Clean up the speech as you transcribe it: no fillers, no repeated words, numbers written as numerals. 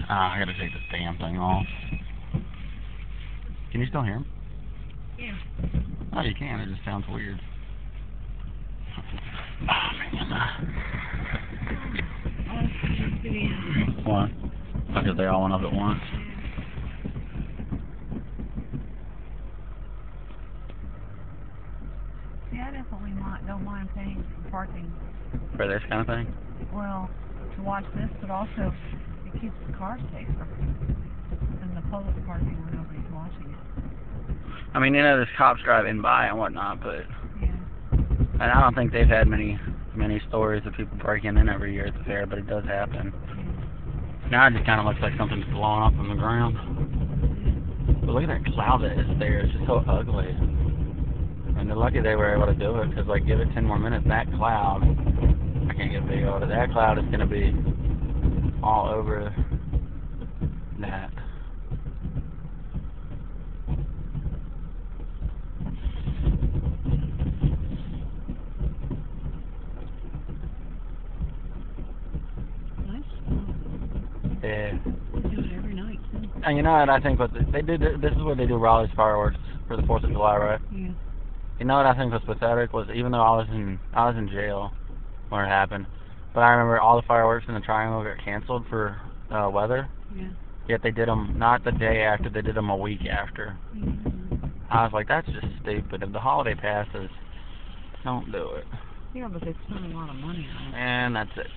I gotta take this damn thing off. Can you still hear him? Yeah. Oh, you can. It just sounds weird. Oh, man. What? Because they all went up at once. Yeah, I definitely don't mind paying for parking. For this kind of thing? Well, to watch this, but also it keeps the cars safer. And the public parking where nobody's watching it. I mean, you know, there's cops driving by and whatnot, but... Yeah. And I don't think they've had many stories of people breaking in every year at the fair, but it does happen. Now it just kind of looks like something's blowing up on the ground. But look at that cloud that is there. It's just so ugly. And they're lucky they were able to do it, because, like, give it 10 more minutes, that cloud... I can't get a video of it. That cloud is going to be all over that. Yeah. They do it every night, too. And you know what I think what they did, this is what they do Raleigh's fireworks for the 4th of July, right? Yeah. You know what I think was pathetic was, even though I was in jail when it happened, but I remember all the fireworks in the Triangle got canceled for weather. Yeah. Yet they did them not the day after, they did them a week after. Mm-hmm. I was like, that's just stupid. If the holiday passes, don't do it. Yeah, but they spend a lot of money on it. And that's it.